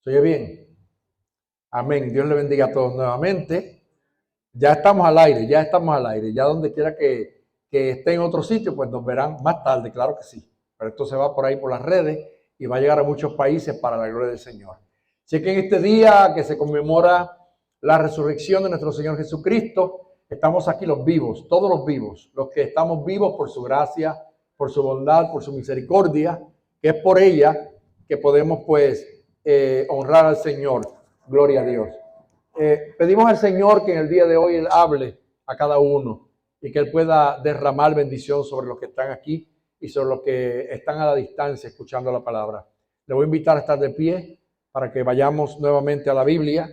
¿Se oye bien? Amén. Dios le bendiga a todos nuevamente. Ya estamos al aire, ya estamos al aire. Ya donde quiera que esté en otro sitio, pues nos verán más tarde, claro que sí. Pero esto se va por ahí por las redes y va a llegar a muchos países para la gloria del Señor. Así que en este día que se conmemora la resurrección de nuestro Señor Jesucristo, estamos aquí los vivos, todos los que estamos vivos por su gracia, por su bondad, por su misericordia, que es por ella que podemos pues honrar al Señor. Gloria a Dios. Pedimos al Señor que en el día de hoy Él hable a cada uno y que Él pueda derramar bendición sobre los que están aquí y sobre los que están a la distancia escuchando la palabra. Le voy a invitar a estar de pie para que vayamos nuevamente a la Biblia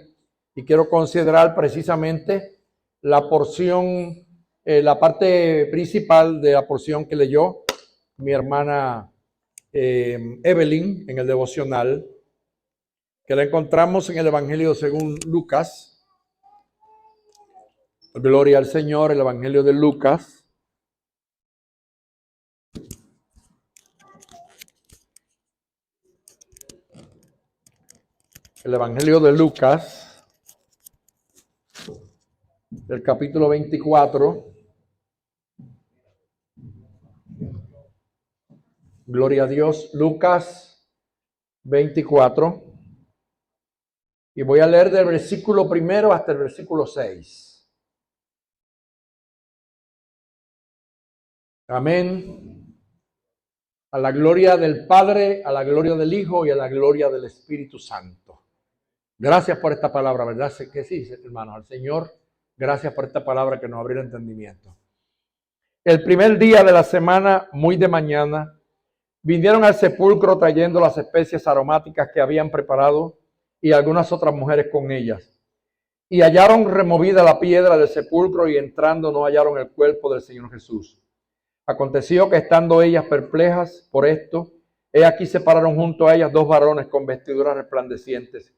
y quiero considerar precisamente la porción, la parte principal de la porción que leyó mi hermana Evelyn en el devocional, que la encontramos en el Evangelio según Lucas. Gloria al Señor, el Evangelio de Lucas. El Evangelio de Lucas, el capítulo 24. Gloria a Dios, Lucas 24. Y voy a leer del versículo 1 hasta el versículo 6. Amén. A la gloria del Padre, a la gloria del Hijo y a la gloria del Espíritu Santo. Gracias por esta palabra, ¿verdad? Sé que sí, hermanos. Al Señor, gracias por esta palabra que nos abrió el entendimiento. El primer día de la semana, muy de mañana, vinieron al sepulcro trayendo las especies aromáticas que habían preparado y algunas otras mujeres con ellas. Y hallaron removida la piedra del sepulcro y entrando no hallaron el cuerpo del Señor Jesús. Aconteció que estando ellas perplejas por esto, he aquí se pararon junto a ellas dos varones con vestiduras resplandecientes.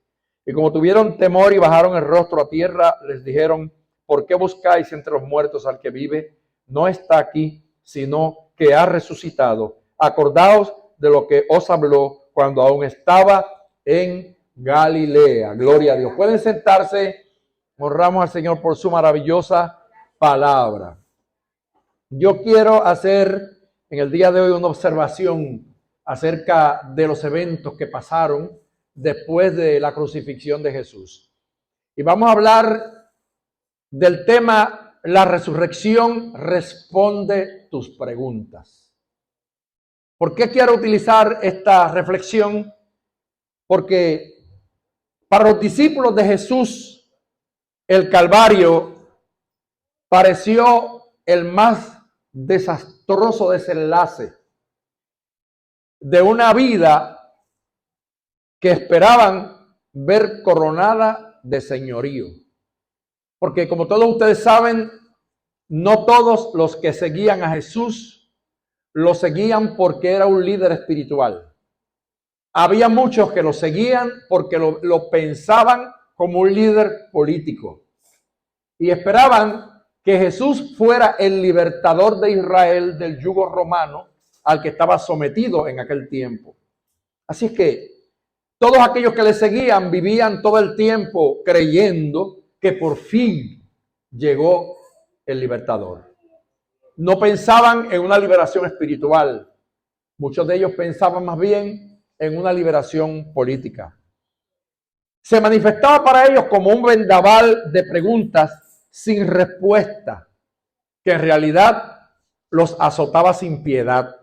Y como tuvieron temor y bajaron el rostro a tierra, les dijeron: ¿por qué buscáis entre los muertos al que vive? No está aquí, sino que ha resucitado. Acordaos de lo que os habló cuando aún estaba en Galilea. Gloria a Dios. Pueden sentarse. Honramos al Señor por su maravillosa palabra. Yo quiero hacer en el día de hoy una observación acerca de los eventos que pasaron después de la crucifixión de Jesús. Y vamos a hablar del tema: la resurrección responde tus preguntas. ¿Por qué quiero utilizar esta reflexión? Porque para los discípulos de Jesús, el Calvario pareció el más desastroso desenlace de una vida que esperaban ver coronada de señorío. Porque como todos ustedes saben, no todos los que seguían a Jesús lo seguían porque era un líder espiritual. Había muchos que lo seguían porque lo pensaban como un líder político y esperaban que Jesús fuera el libertador de Israel del yugo romano al que estaba sometido en aquel tiempo. Así es que todos aquellos que le seguían vivían todo el tiempo creyendo que por fin llegó el libertador. No pensaban en una liberación espiritual. Muchos de ellos pensaban más bien en una liberación política. Se manifestaba para ellos como un vendaval de preguntas sin respuesta, que en realidad los azotaba sin piedad.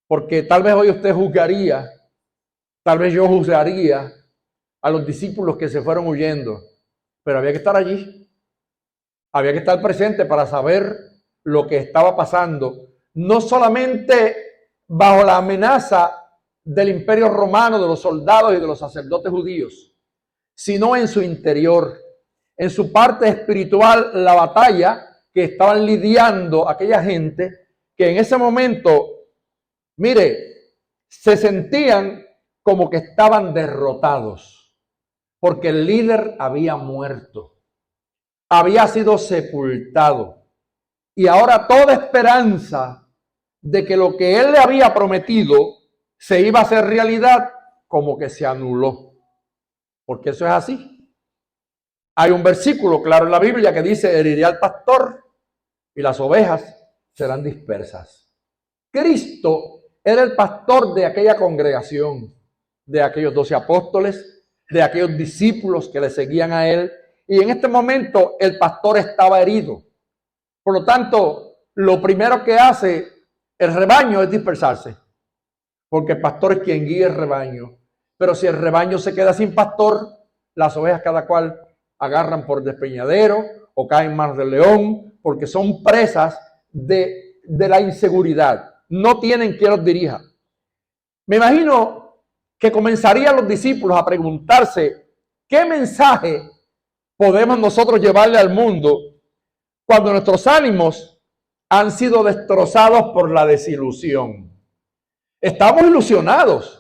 Porque tal vez hoy usted juzgaría, tal vez yo juzgaría a los discípulos que se fueron huyendo, pero había que estar allí, había que estar presente para saber lo que estaba pasando, no solamente bajo la amenaza del imperio romano, de los soldados y de los sacerdotes judíos, sino en su interior, en su parte espiritual, la batalla que estaban lidiando aquella gente que en ese momento, mire, se sentían como que estaban derrotados, porque el líder había muerto, había sido sepultado, y ahora toda esperanza de que lo que él le había prometido se iba a hacer realidad, como que se anuló. porque eso es así. Hay un versículo claro en la Biblia que dice: heriré al pastor y las ovejas serán dispersas. Cristo era el pastor de aquella congregación, de aquellos 12 apóstoles, de aquellos discípulos que le seguían a él. Y en este momento el pastor estaba herido. Por lo tanto, lo primero que hace el rebaño es dispersarse, porque el pastor es quien guía el rebaño. Pero si el rebaño se queda sin pastor, las ovejas cada cual agarran por despeñadero o caen en manos del león, porque son presas de la inseguridad. No tienen quien los dirija. Me imagino que comenzarían los discípulos a preguntarse: ¿qué mensaje podemos nosotros llevarle al mundo cuando nuestros ánimos han sido destrozados por la desilusión? Estamos ilusionados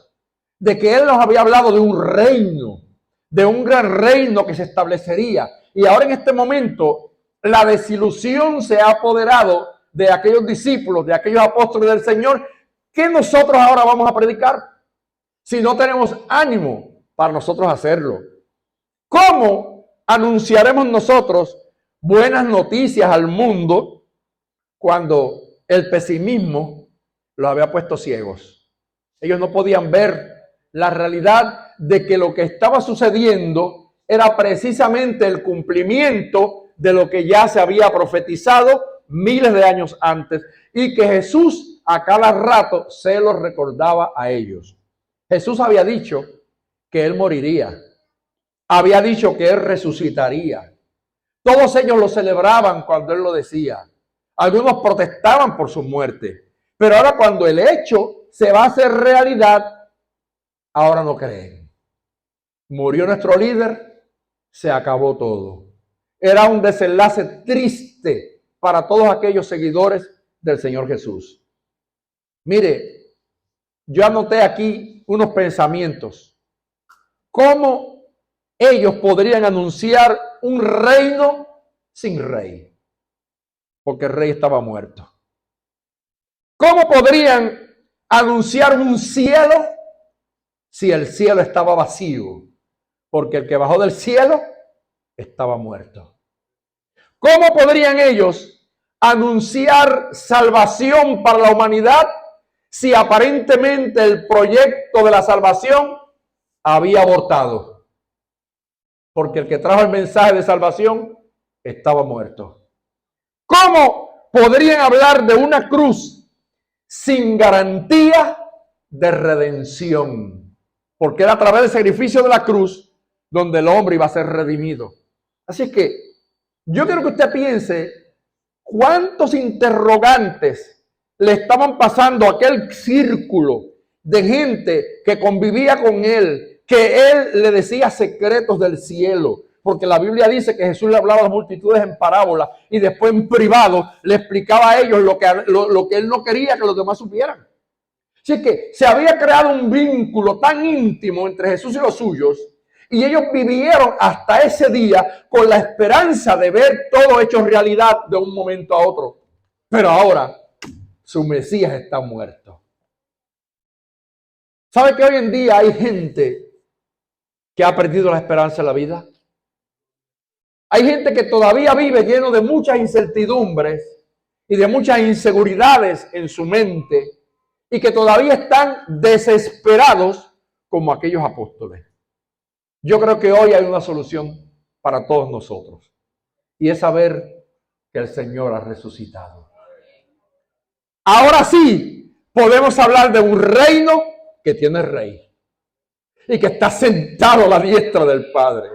de que Él nos había hablado de un reino, de un gran reino que se establecería. Y ahora en este momento la desilusión se ha apoderado de aquellos discípulos, de aquellos apóstoles del Señor. ¿Qué nosotros ahora vamos a predicar si no tenemos ánimo para nosotros hacerlo? ¿Cómo anunciaremos nosotros buenas noticias al mundo cuando el pesimismo los había puesto ciegos? Ellos no podían ver la realidad de que lo que estaba sucediendo era precisamente el cumplimiento de lo que ya se había profetizado miles de años antes, y que Jesús a cada rato se lo recordaba a ellos. Jesús había dicho que Él moriría, había dicho que Él resucitaría. Todos ellos lo celebraban cuando Él lo decía. Algunos protestaban por su muerte, pero ahora cuando el hecho se va a hacer realidad, ahora no creen. Murió nuestro líder, se acabó todo. Era un desenlace triste para todos aquellos seguidores del Señor Jesús. Mire, yo anoté aquí unos pensamientos. ¿Cómo ellos podrían anunciar un reino sin rey? Porque el rey estaba muerto. ¿Cómo podrían anunciar un cielo si el cielo estaba vacío? Porque el que bajó del cielo estaba muerto. ¿Cómo podrían ellos anunciar salvación para la humanidad si aparentemente el proyecto de la salvación había abortado? Porque el que trajo el mensaje de salvación estaba muerto. ¿Cómo podrían hablar de una cruz sin garantía de redención? Porque era a través del sacrificio de la cruz donde el hombre iba a ser redimido. Así que yo quiero que usted piense cuántos interrogantes le estaban pasando a aquel círculo de gente que convivía con él, que él le decía secretos del cielo. Porque la Biblia dice que Jesús le hablaba a las multitudes en parábola y después en privado le explicaba a ellos lo que él no quería que los demás supieran. Así que se había creado un vínculo tan íntimo entre Jesús y los suyos, y ellos vivieron hasta ese día con la esperanza de ver todo hecho realidad de un momento a otro. Pero ahora su Mesías está muerto. ¿Sabe que hoy en día hay gente que ha perdido la esperanza en la vida? Hay gente que todavía vive lleno de muchas incertidumbres y de muchas inseguridades en su mente, y que todavía están desesperados como aquellos apóstoles. Yo creo que hoy hay una solución para todos nosotros, y es saber que el Señor ha resucitado. Ahora sí podemos hablar de un reino que tiene rey y que está sentado a la diestra del Padre.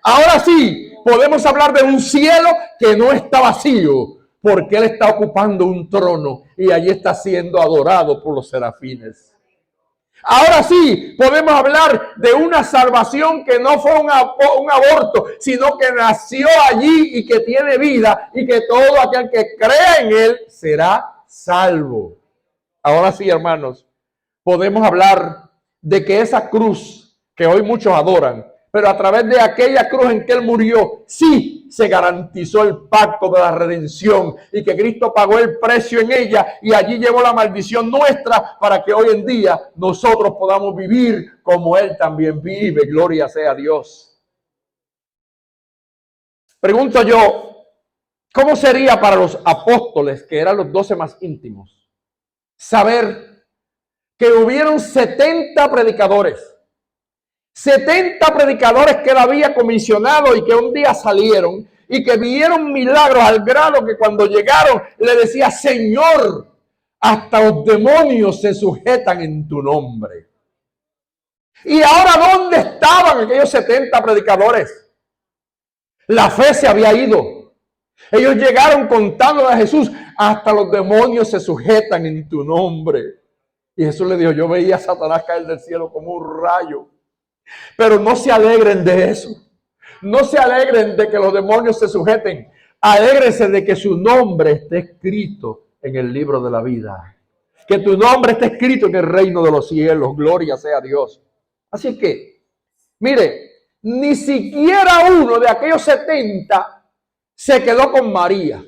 Ahora sí podemos hablar de un cielo que no está vacío, porque Él está ocupando un trono y allí está siendo adorado por los serafines. Ahora sí podemos hablar de una salvación que no fue un aborto, sino que nació allí y que tiene vida, y que todo aquel que crea en Él será salvo. Ahora sí, hermanos, podemos hablar de que esa cruz que hoy muchos adoran, pero a través de aquella cruz en que Él murió, sí se garantizó el pacto de la redención y que Cristo pagó el precio en ella y allí llevó la maldición nuestra para que hoy en día nosotros podamos vivir como Él también vive. Gloria sea a Dios. Pregunto yo, ¿cómo sería para los apóstoles, que eran los 12 más íntimos, saber que hubieron 70 predicadores? 70 predicadores que él había comisionado y que un día salieron y que vieron milagros al grado que cuando llegaron le decía: Señor, hasta los demonios se sujetan en tu nombre. Y ahora, ¿dónde estaban aquellos 70 predicadores? La fe se había ido. Ellos llegaron contando a Jesús: hasta los demonios se sujetan en tu nombre. Y Jesús le dijo: yo veía a Satanás caer del cielo como un rayo. Pero no se alegren de eso. No se alegren de que los demonios se sujeten. Alégrense de que su nombre esté escrito en el libro de la vida. Que tu nombre esté escrito en el reino de los cielos. Gloria sea a Dios. Así que, mire, ni siquiera uno de aquellos 70 se quedó con María.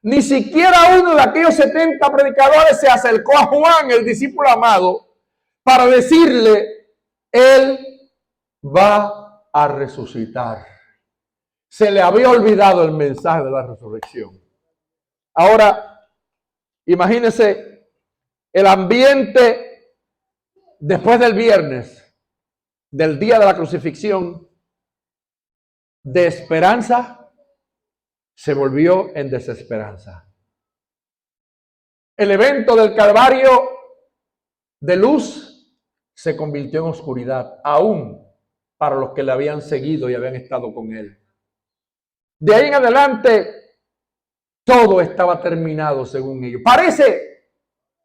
Ni siquiera uno de aquellos 70 predicadores se acercó a Juan, el discípulo amado, para decirle: Él va a resucitar. Se le había olvidado el mensaje de la resurrección. Ahora, imagínense el ambiente después del viernes, del día de la crucifixión, de esperanza, se volvió en desesperanza. El evento del Calvario de luz se convirtió en oscuridad, aún para los que le habían seguido y habían estado con él. De ahí en adelante, todo estaba terminado según ellos. Parece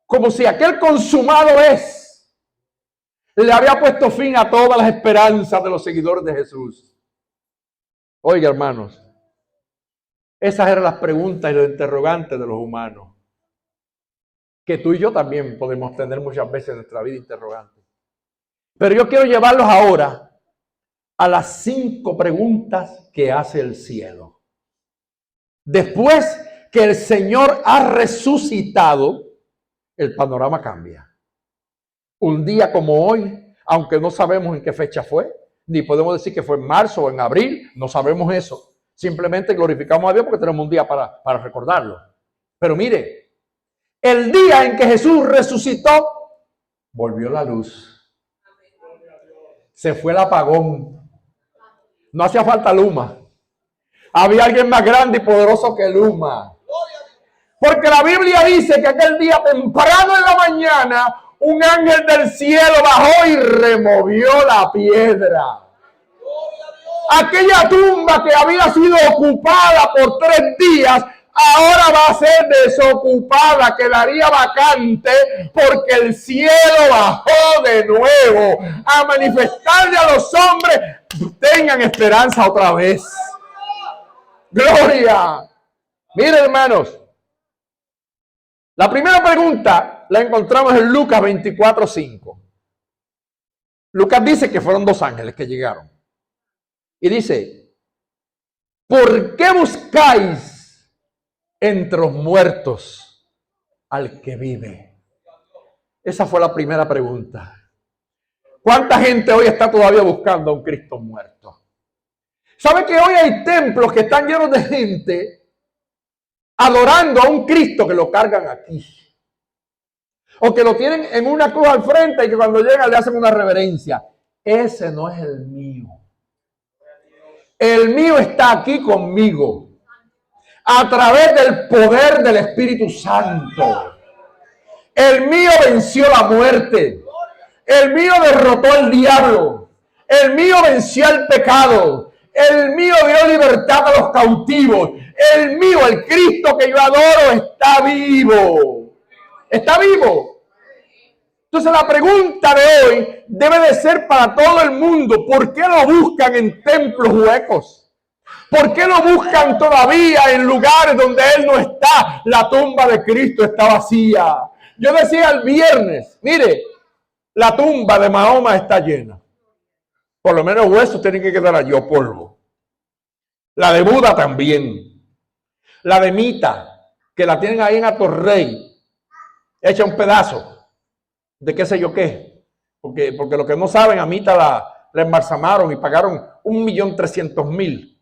como si aquel consumado es le había puesto fin a todas las esperanzas de los seguidores de Jesús. Oiga, hermanos, esas eran las preguntas y los interrogantes de los humanos, que tú y yo también podemos tener muchas veces en nuestra vida interrogantes. Pero yo quiero llevarlos ahora a las 5 preguntas que hace el cielo. Después que el Señor ha resucitado, el panorama cambia. Un día como hoy, aunque no sabemos en qué fecha fue, ni podemos decir que fue en marzo o en abril, no sabemos eso. Simplemente glorificamos a Dios porque tenemos un día para recordarlo. Pero mire, el día en que Jesús resucitó, volvió la luz. Se fue el apagón. No hacía falta Luma. Había alguien más grande y poderoso que Luma. Porque la Biblia dice que aquel día temprano en la mañana, un ángel del cielo bajó y removió la piedra. Aquella tumba que había sido ocupada por 3 días, ahora va a ser desocupada, quedaría vacante, porque el cielo bajó de nuevo a manifestarle a los hombres: tengan esperanza otra vez. Gloria. Miren, hermanos, la primera pregunta la encontramos en Lucas 24:5. Lucas dice que fueron 2 ángeles que llegaron. Y dice: ¿por qué buscáis entre los muertos al que vive? Esa fue la primera pregunta. ¿Cuánta gente hoy está todavía buscando a un Cristo muerto? ¿Sabe que hoy hay templos que están llenos de gente adorando a un Cristo que lo cargan aquí? O que lo tienen en una cruz al frente y que cuando llegan le hacen una reverencia. Ese no es el mío. El mío está aquí conmigo, a través del poder del Espíritu Santo. El mío venció la muerte. El mío derrotó al diablo. El mío venció al pecado. El mío dio libertad a los cautivos. El mío, el Cristo que yo adoro, está vivo. Está vivo. Entonces la pregunta de hoy debe de ser para todo el mundo: ¿por qué lo buscan en templos huecos? ¿Por qué lo buscan todavía en lugares donde Él no está? La tumba de Cristo está vacía. Yo decía el viernes, mire, la tumba de Mahoma está llena. Por lo menos huesos tienen que quedar allí, o polvo. La de Buda también. La de Mita, que la tienen ahí en Atorrey, hecha un pedazo de qué sé yo qué. Porque lo que no saben, a Mita la embalsamaron y pagaron 1.300.000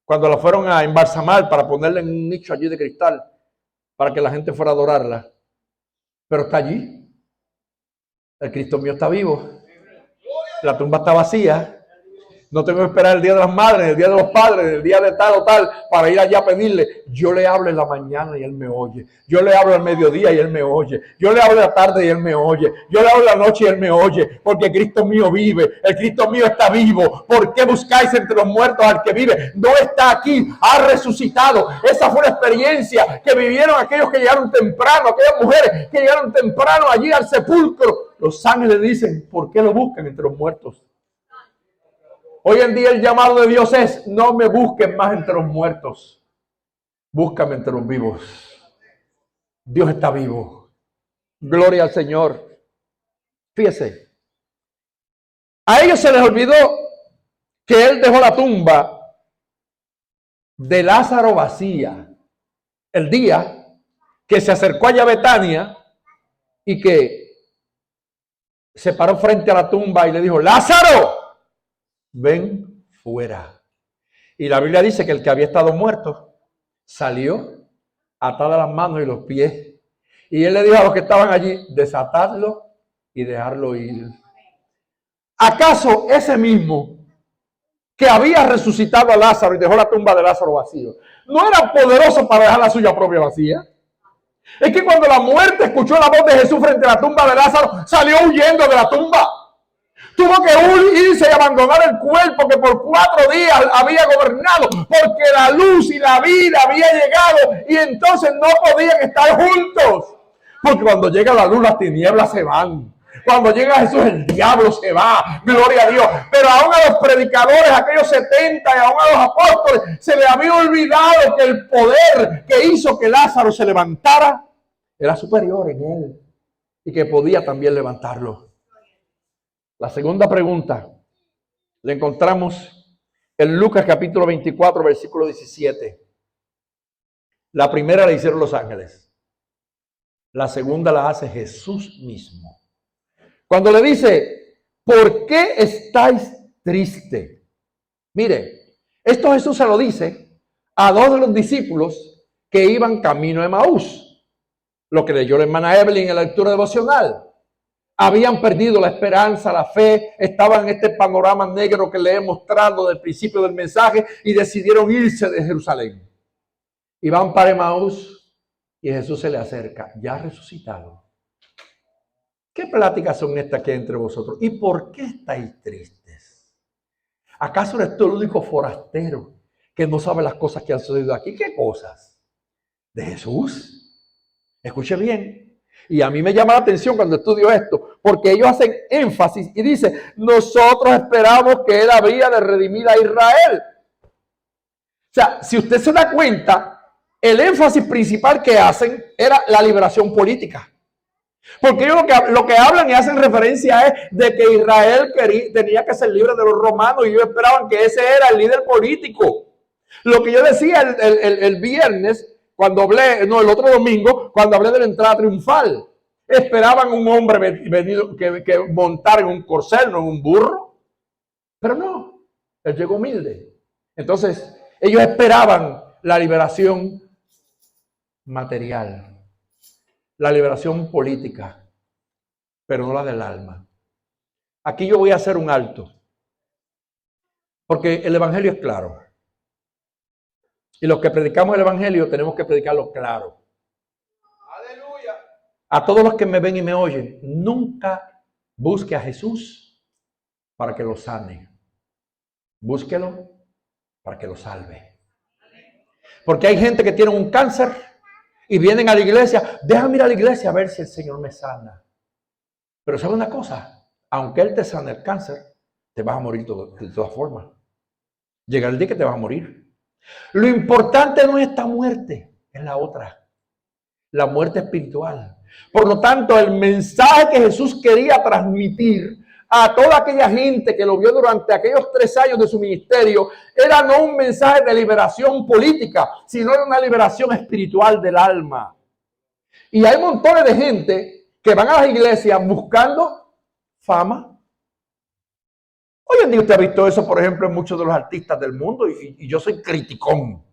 cuando la fueron a embalsamar para ponerla en un nicho allí de cristal para que la gente fuera a adorarla. Pero está allí. El Cristo mío está vivo. La tumba está vacía. No tengo que esperar el día de las madres, el día de los padres, el día de tal o tal, para ir allá a pedirle. Yo le hablo en la mañana y él me oye. Yo le hablo al mediodía y él me oye. Yo le hablo en la tarde y él me oye. Yo le hablo en la noche y él me oye. Porque Cristo mío vive. El Cristo mío está vivo. ¿Por qué buscáis entre los muertos al que vive? No está aquí, ha resucitado. Esa fue la experiencia que vivieron aquellos que llegaron temprano, aquellas mujeres que llegaron temprano allí al sepulcro. Los ángeles dicen, ¿por qué lo buscan entre los muertos? Hoy en día el llamado de Dios es, no me busquen más entre los muertos, búscame entre los vivos. Dios está vivo. Gloria al Señor. Fíjese, a ellos se les olvidó que Él dejó la tumba de Lázaro vacía el día que se acercó allá a Betania y que se paró frente a la tumba y le dijo, Lázaro, ven fuera. Y la Biblia dice que el que había estado muerto salió atada las manos y los pies. Y él le dijo a los que estaban allí, desatadlo y dejarlo ir. ¿Acaso ese mismo que había resucitado a Lázaro y dejó la tumba de Lázaro vacío, no era poderoso para dejar la suya propia vacía? Es que cuando la muerte escuchó la voz de Jesús frente a la tumba de Lázaro, salió huyendo de la tumba. Tuvo que irse y abandonar el cuerpo que por 4 días había gobernado, porque la luz y la vida había llegado y entonces no podían estar juntos. Porque cuando llega la luz, las tinieblas se van. Cuando llega Jesús, el diablo se va. Gloria a Dios. Pero aún a los predicadores, aquellos 70 y aún a los apóstoles, se les había olvidado que el poder que hizo que Lázaro se levantara era superior en él y que podía también levantarlo. La segunda pregunta la encontramos en Lucas capítulo 24, versículo 17. La primera la hicieron los ángeles. La segunda la hace Jesús mismo. Cuando le dice, ¿por qué estáis tristes? Mire, esto Jesús se lo dice a 2 de los discípulos que iban camino de Emaús. Lo que leyó la hermana Evelyn en la lectura devocional. Habían perdido la esperanza, la fe, estaban en este panorama negro que le he mostrado del principio del mensaje y decidieron irse de Jerusalén. Y van para Emaús y Jesús se le acerca, ya resucitado. ¿Qué pláticas son estas que hay entre vosotros? ¿Y por qué estáis tristes? ¿Acaso eres tú el único forastero que no sabe las cosas que han sucedido aquí? ¿Qué cosas? ¿De Jesús? Escuche bien. Y a mí me llama la atención cuando estudio esto, porque ellos hacen énfasis y dicen, nosotros esperamos que Él habría de redimir a Israel. O sea, si usted se da cuenta, el énfasis principal que hacen era la liberación política. Porque ellos lo que hablan y hacen referencia es de que Israel tenía que ser libre de los romanos y ellos esperaban que ese era el líder político. Lo que yo decía el viernes, cuando hablé, no, el otro domingo, cuando hablé de la entrada triunfal, esperaban un hombre venido que montara en un corcel, no en un burro. Pero no, él llegó humilde. Entonces, ellos esperaban la liberación material, la liberación política, pero no la del alma. Aquí yo voy a hacer un alto, porque el evangelio es claro. Y los que predicamos el evangelio tenemos que predicarlo claro. Aleluya. A todos los que me ven y me oyen, nunca busque a Jesús para que lo sane. Búsquelo para que lo salve. Porque hay gente que tiene un cáncer y vienen a la iglesia. Déjame ir a la iglesia a ver si el Señor me sana. Pero ¿sabe una cosa? Aunque Él te sane el cáncer, te vas a morir de todas formas. Llega el día que te vas a morir. Lo importante no es esta muerte, es la otra. La muerte espiritual. Por lo tanto, el mensaje que Jesús quería transmitir a toda aquella gente que lo vio durante aquellos 3 años de su ministerio, era no un mensaje de liberación política, sino era una liberación espiritual del alma. Y hay montones de gente que van a las iglesias buscando fama. Hoy en día usted ha visto eso, por ejemplo, en muchos de los artistas del mundo, y yo soy criticón,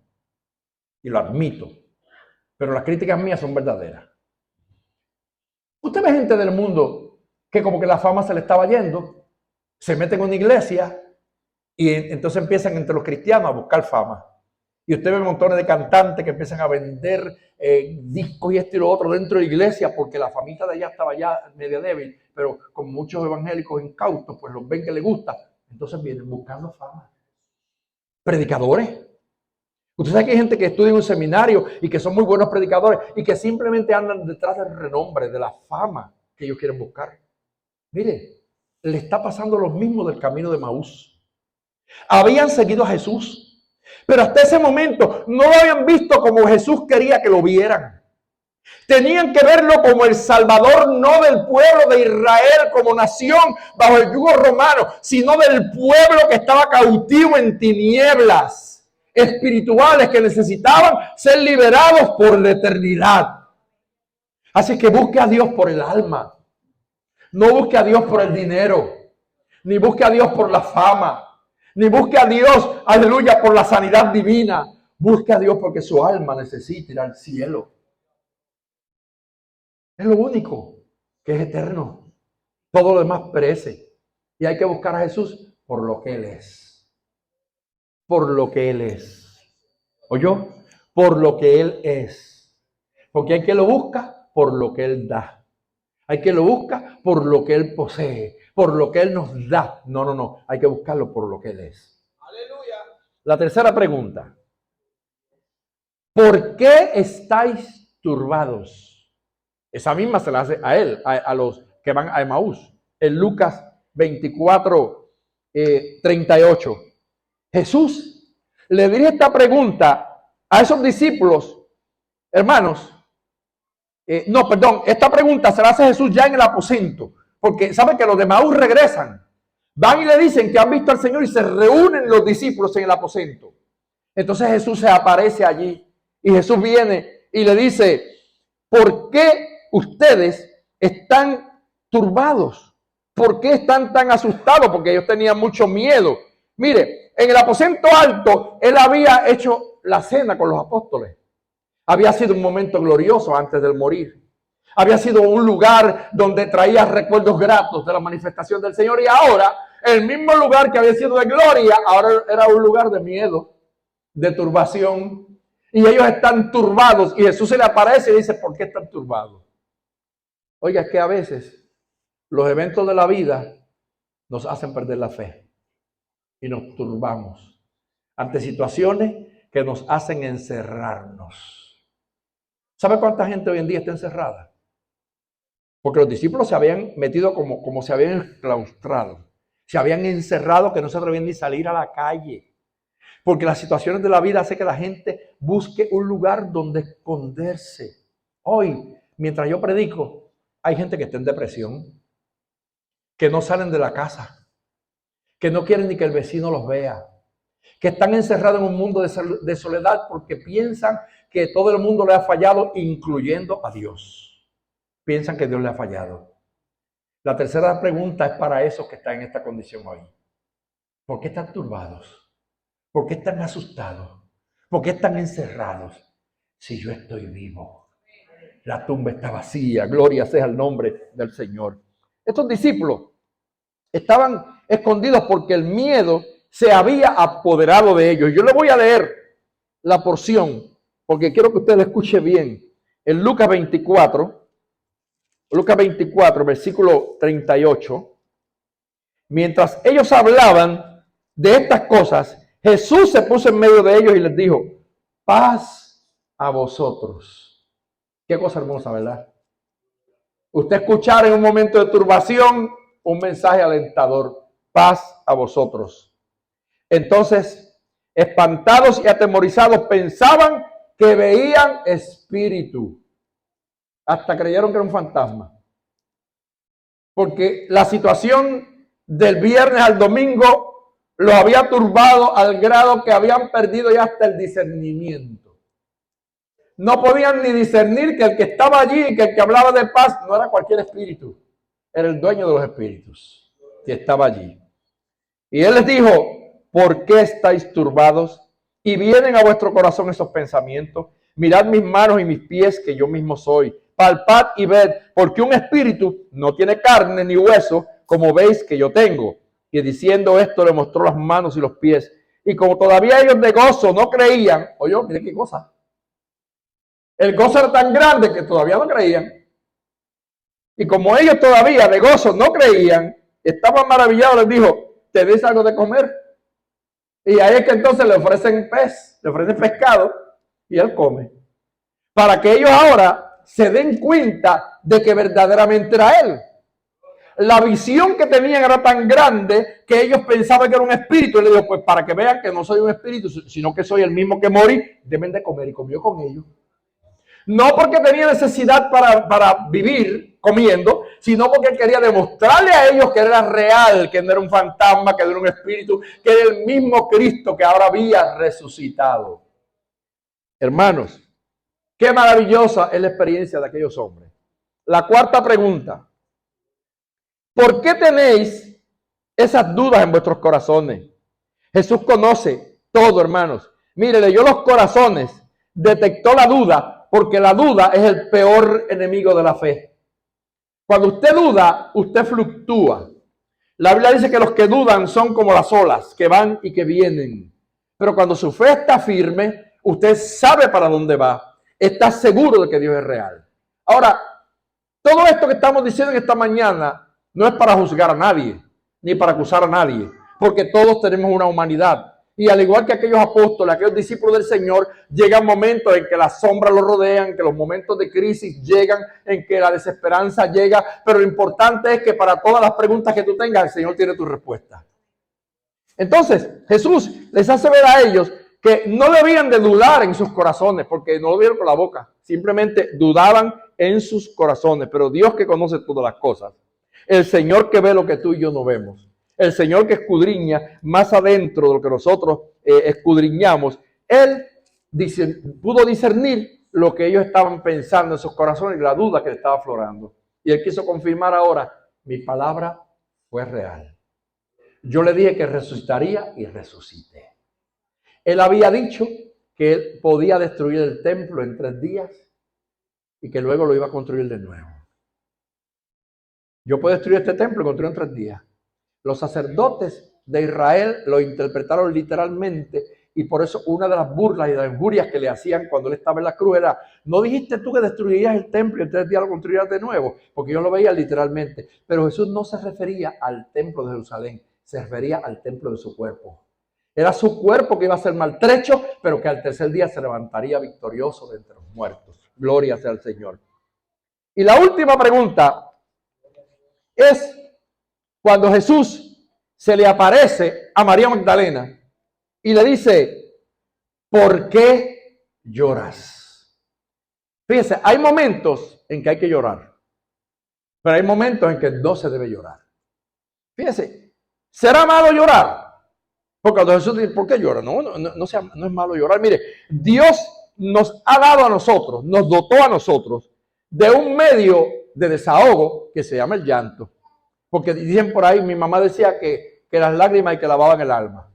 y lo admito, pero las críticas mías son verdaderas. Usted ve gente del mundo que como que la fama se le estaba yendo, se meten en una iglesia y entonces empiezan entre los cristianos a buscar fama. Y usted ve montones de cantantes que empiezan a vender discos y esto y lo otro dentro de la iglesia porque la famita de allá estaba ya media débil, pero con muchos evangélicos incautos, pues los ven que les gusta. Entonces vienen buscando fama. Predicadores. Usted sabe que hay gente que estudia en un seminario y que son muy buenos predicadores y que simplemente andan detrás del renombre, de la fama que ellos quieren buscar. Mire, le está pasando lo mismo del camino de Maús. Habían seguido a Jesús, pero hasta ese momento no lo habían visto como Jesús quería que lo vieran. Tenían que verlo como el Salvador, no del pueblo de Israel como nación bajo el yugo romano, sino del pueblo que estaba cautivo en tinieblas espirituales que necesitaban ser liberados por la eternidad. Así que busque a Dios por el alma. No busque a Dios por el dinero, ni busque a Dios por la fama, ni busque a Dios, aleluya, por la sanidad divina. Busque a Dios porque su alma necesita ir al cielo. Es lo único que es eterno. Todo lo demás perece. Y hay que buscar a Jesús por lo que Él es. Por lo que Él es. ¿Oyó? Por lo que Él es. Porque hay que lo busca por lo que Él da. Hay que lo busca por lo que Él posee, por lo que Él nos da. No. Hay que buscarlo por lo que Él es. Aleluya. La tercera pregunta. ¿Por qué estáis turbados? Esa misma se la hace a él, a los que van a Emaús. En Lucas 24, 38. Jesús le dirige esta pregunta a esos discípulos, hermanos. Esta pregunta se la hace Jesús ya en el aposento, porque saben que los de Emaús regresan. Van y le dicen que han visto al Señor y se reúnen los discípulos en el aposento. Entonces Jesús se aparece allí y Jesús viene y le dice, ¿por qué ustedes están turbados? ¿Por qué están tan asustados? Porque ellos tenían mucho miedo. Mire, en el aposento alto, Él había hecho la cena con los apóstoles. Había sido un momento glorioso antes del morir. Había sido un lugar donde traía recuerdos gratos de la manifestación del Señor. Y ahora, el mismo lugar que había sido de gloria, ahora era un lugar de miedo, de turbación. Y ellos están turbados. Y Jesús se le aparece y dice, ¿por qué están turbados? Oiga, es que a veces los eventos de la vida nos hacen perder la fe. Y nos turbamos ante situaciones que nos hacen encerrarnos. ¿Sabe cuánta gente hoy en día está encerrada? Porque los discípulos se habían metido como se habían enclaustrado. Se habían encerrado que no se atrevían ni salir a la calle. Porque las situaciones de la vida hacen que la gente busque un lugar donde esconderse. Hoy, mientras yo predico, hay gente que está en depresión, que no salen de la casa, que no quieren ni que el vecino los vea, que están encerrados en un mundo de soledad porque piensan que todo el mundo le ha fallado, incluyendo a Dios. Piensan que Dios le ha fallado. La tercera pregunta es para esos que están en esta condición hoy. ¿Por qué están turbados? ¿Por qué están asustados? ¿Por qué están encerrados? Si yo estoy vivo. La tumba está vacía. Gloria sea el nombre del Señor. Estos discípulos estaban escondidos porque el miedo se había apoderado de ellos. Yo le voy a leer la porción porque quiero que usted la escuche bien. En Lucas 24, versículo 38. Mientras ellos hablaban de estas cosas, Jesús se puso en medio de ellos y les dijo, paz a vosotros. Qué cosa hermosa, ¿verdad? Usted escuchar en un momento de turbación un mensaje alentador, paz a vosotros. Entonces, espantados y atemorizados, pensaban que veían espíritu. Hasta creyeron que era un fantasma. Porque la situación del viernes al domingo los había turbado al grado que habían perdido ya hasta el discernimiento. No podían ni discernir que el que estaba allí y que el que hablaba de paz no era cualquier espíritu, era el dueño de los espíritus que estaba allí. Y él les dijo: ¿por qué estáis turbados? Y vienen a vuestro corazón esos pensamientos. Mirad mis manos y mis pies, que yo mismo soy. Palpad y ved, porque un espíritu no tiene carne ni hueso, como veis que yo tengo. Y diciendo esto, le mostró las manos y los pies. Y como todavía ellos de gozo no creían, oye, mire qué cosa. El gozo era tan grande que todavía no creían. Y como ellos todavía de gozo no creían, estaban maravillados, les dijo: ¿tenéis algo de comer? Y ahí es que entonces le ofrecen pez, le ofrecen pescado, y él come. Para que ellos ahora se den cuenta de que verdaderamente era él. La visión que tenían era tan grande que ellos pensaban que era un espíritu. Y le dijo: pues para que vean que no soy un espíritu, sino que soy el mismo que morí, deben de comer. Y comió con ellos. No porque tenía necesidad para vivir comiendo, sino porque quería demostrarle a ellos que era real, que no era un fantasma, que no era un espíritu, que era el mismo Cristo que ahora había resucitado. Hermanos, qué maravillosa es la experiencia de aquellos hombres. La cuarta pregunta: ¿por qué tenéis esas dudas en vuestros corazones? Jesús conoce todo, hermanos. Mire, leyó los corazones, detectó la duda, porque la duda es el peor enemigo de la fe. Cuando usted duda, usted fluctúa. La Biblia dice que los que dudan son como las olas, que van y que vienen. Pero cuando su fe está firme, usted sabe para dónde va. Está seguro de que Dios es real. Ahora, todo esto que estamos diciendo en esta mañana no es para juzgar a nadie, ni para acusar a nadie, porque todos tenemos una humanidad. Y al igual que aquellos apóstoles, aquellos discípulos del Señor, llegan momentos en que las sombras los rodean, que los momentos de crisis llegan, en que la desesperanza llega. Pero lo importante es que para todas las preguntas que tú tengas, el Señor tiene tu respuesta. Entonces, Jesús les hace ver a ellos que no debían de dudar en sus corazones, porque no lo vieron con la boca. Simplemente dudaban en sus corazones. Pero Dios, que conoce todas las cosas, el Señor que ve lo que tú y yo no vemos, el Señor que escudriña más adentro de lo que nosotros escudriñamos, Él pudo discernir lo que ellos estaban pensando en sus corazones y la duda que estaba aflorando. Y Él quiso confirmar ahora: mi palabra fue real. Yo le dije que resucitaría y resucité. Él había dicho que Él podía destruir el templo en 3 días y que luego lo iba a construir de nuevo. Yo puedo destruir este templo y construirlo en 3 días. Los sacerdotes de Israel lo interpretaron literalmente, y por eso una de las burlas y de las injurias que le hacían cuando él estaba en la cruz era: ¿no dijiste tú que destruirías el templo y en 3 días lo construirías de nuevo? Porque yo lo veía literalmente. Pero Jesús no se refería al templo de Jerusalén, se refería al templo de su cuerpo. Era su cuerpo que iba a ser maltrecho, pero que al 3er día se levantaría victorioso de entre los muertos. Gloria sea al Señor. Y la última pregunta es cuando Jesús se le aparece a María Magdalena y le dice: ¿por qué lloras? Fíjense, hay momentos en que hay que llorar, pero hay momentos en que no se debe llorar. Fíjense, ¿será malo llorar? Porque cuando Jesús dice: ¿por qué llora? No es malo llorar. Mire, Dios nos ha dado a nosotros, nos dotó a nosotros de un medio de desahogo que se llama el llanto. Porque dicen por ahí, mi mamá decía que las lágrimas hay que lavaban el alma.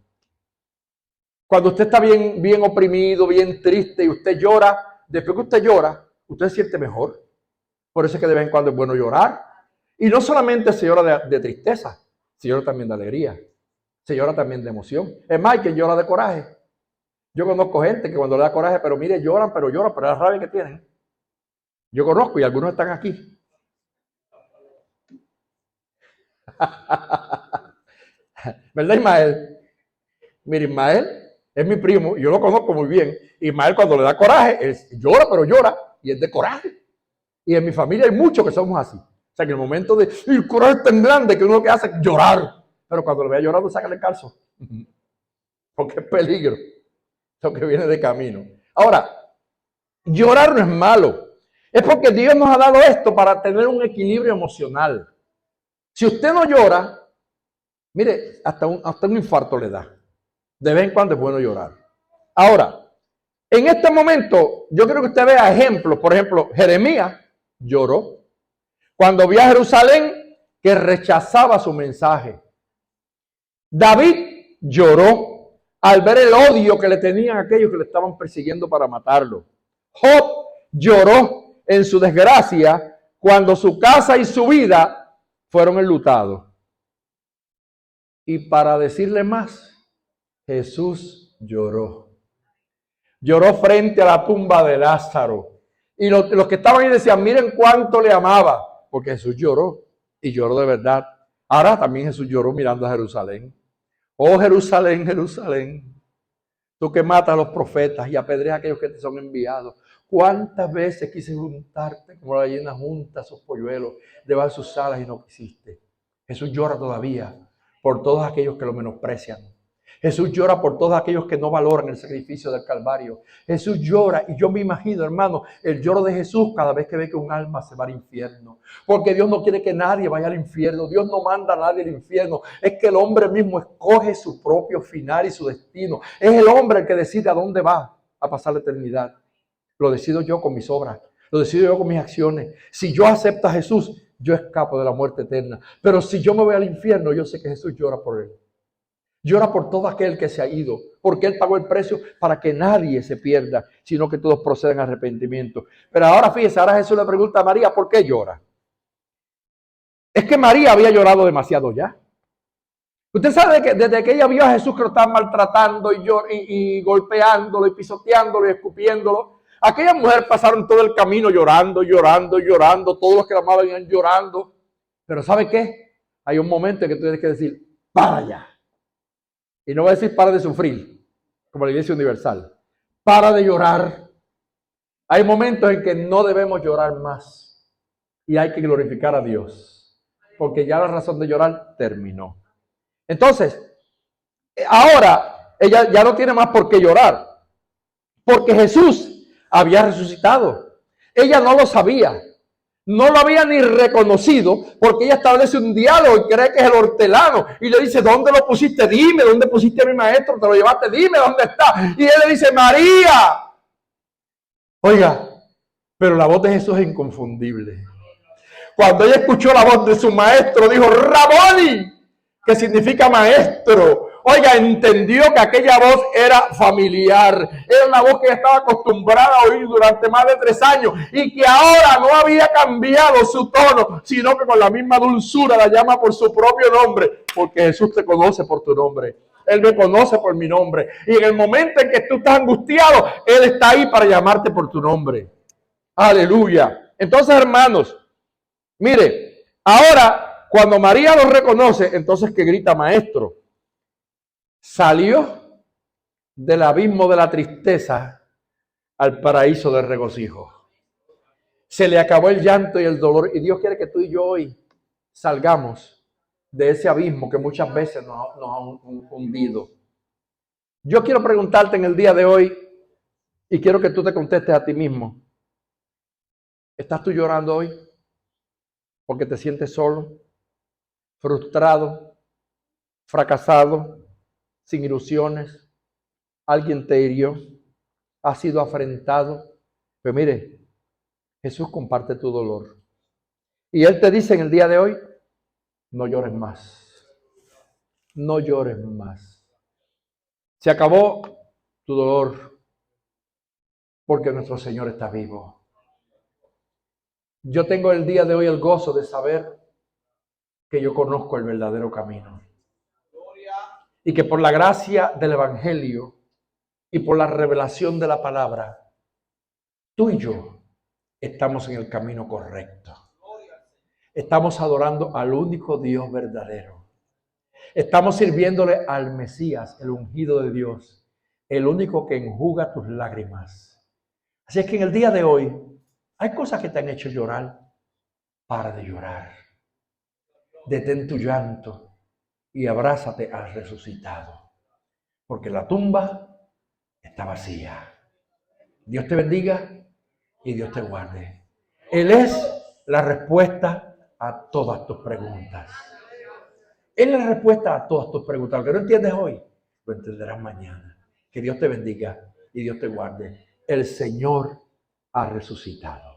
Cuando usted está bien oprimido, bien triste y usted llora, después que usted llora, usted se siente mejor. Por eso es que de vez en cuando es bueno llorar. Y no solamente se llora de tristeza, se llora también de alegría, se llora también de emoción. Es más, hay quien llora de coraje. Yo conozco gente que cuando le da coraje, pero mire, lloran, pero es la rabia que tienen. Yo conozco y algunos están aquí. ¿Verdad, Ismael? Mira, Ismael es mi primo, yo lo conozco muy bien. Ismael, cuando le da coraje, él llora, pero llora, y es de coraje. Y en mi familia hay muchos que somos así. O sea, que en el momento de el coraje es tan grande que uno lo que hace es llorar. Pero cuando lo vea llorando, sácale el calzo. Porque es peligro lo que viene de camino. Ahora, llorar no es malo. Es porque Dios nos ha dado esto para tener un equilibrio emocional. Si usted no llora, Mire, hasta un infarto le da. De vez en cuando es bueno llorar. Ahora, en este momento, yo quiero que usted vea ejemplos. Por ejemplo, Jeremías lloró cuando vio a Jerusalén que rechazaba su mensaje. David lloró al ver el odio que le tenían aquellos que le estaban persiguiendo para matarlo. Job lloró en su desgracia cuando su casa y su vida fueron enlutados. Y para decirle más, Jesús lloró. Lloró frente a la tumba de Lázaro. Y los que estaban ahí decían, miren cuánto le amaba. Porque Jesús lloró. Y lloró de verdad. Ahora también Jesús lloró mirando a Jerusalén. Oh Jerusalén, Jerusalén. Tú que matas a los profetas y apedreas a aquellos que te son enviados. ¿Cuántas veces quise juntarte como la gallina junta a sus polluelos debajo de sus alas y no quisiste? Jesús llora todavía por todos aquellos que lo menosprecian. Jesús llora por todos aquellos que no valoran el sacrificio del Calvario. Jesús llora y yo me imagino, hermano, el lloro de Jesús cada vez que ve que un alma se va al infierno. Porque Dios no quiere que nadie vaya al infierno. Dios no manda a nadie al infierno. Es que el hombre mismo escoge su propio final y su destino. Es el hombre el que decide a dónde va a pasar la eternidad. Lo decido yo con mis obras. Lo decido yo con mis acciones. Si yo acepto a Jesús, yo escapo de la muerte eterna. Pero si yo me voy al infierno, yo sé que Jesús llora por él. Llora por todo aquel que se ha ido, porque Él pagó el precio para que nadie se pierda, sino que todos procedan a arrepentimiento. Pero ahora fíjese, ahora Jesús le pregunta a María, ¿por qué llora? Es que María había llorado demasiado ya. Usted sabe que desde que ella vio a Jesús que lo estaban maltratando y golpeándolo y pisoteándolo y escupiéndolo, aquella mujer pasaron todo el camino llorando, todos los que la amaban iban llorando. Pero ¿sabe qué? Hay un momento en que tú tienes que decir, para allá. Y no voy a decir para de sufrir, como la Iglesia Universal. Para de llorar. Hay momentos en que no debemos llorar más. Y hay que glorificar a Dios. Porque ya la razón de llorar terminó. Entonces, ahora ella ya no tiene más por qué llorar. Porque Jesús había resucitado. Ella no lo sabía. No lo había ni reconocido porque ella establece un diálogo y cree que es el hortelano. Y le dice, ¿dónde lo pusiste? Dime, ¿dónde pusiste a mi maestro? ¿Te lo llevaste? Dime, ¿dónde está? Y él le dice, María. Oiga, pero la voz de Jesús es inconfundible. Cuando ella escuchó la voz de su maestro, dijo, Raboni, que significa maestro. Oiga, entendió que aquella voz era familiar. Era una voz que estaba acostumbrada a oír durante más de 3 años y que ahora no había cambiado su tono, sino que con la misma dulzura la llama por su propio nombre, porque Jesús te conoce por tu nombre. Él me conoce por mi nombre. Y en el momento en que tú estás angustiado, Él está ahí para llamarte por tu nombre. Aleluya. Entonces, hermanos, mire, ahora cuando María lo reconoce, entonces que grita maestro. Salió del abismo de la tristeza al paraíso del regocijo. Se le acabó el llanto y el dolor. Y Dios quiere que tú y yo hoy salgamos de ese abismo que muchas veces nos ha hundido. Yo quiero preguntarte en el día de hoy y quiero que tú te contestes a ti mismo. ¿Estás tú llorando hoy porque te sientes solo, frustrado, fracasado, sin ilusiones? Alguien te hirió, has sido afrentado. Pero mire, Jesús comparte tu dolor. Y Él te dice en el día de hoy, no llores más. No llores más. Se acabó tu dolor porque nuestro Señor está vivo. Yo tengo el día de hoy el gozo de saber que yo conozco el verdadero camino. Y que por la gracia del Evangelio y por la revelación de la palabra, tú y yo estamos en el camino correcto. Estamos adorando al único Dios verdadero. Estamos sirviéndole al Mesías, el ungido de Dios, el único que enjuga tus lágrimas. Así es que en el día de hoy hay cosas que te han hecho llorar. Para de llorar. Detén tu llanto y abrázate al resucitado. Porque la tumba está vacía. Dios te bendiga y Dios te guarde. Él es la respuesta a todas tus preguntas. Es la respuesta a todas tus preguntas. Lo que no entiendes hoy, lo entenderás mañana. Que Dios te bendiga y Dios te guarde. El Señor ha resucitado.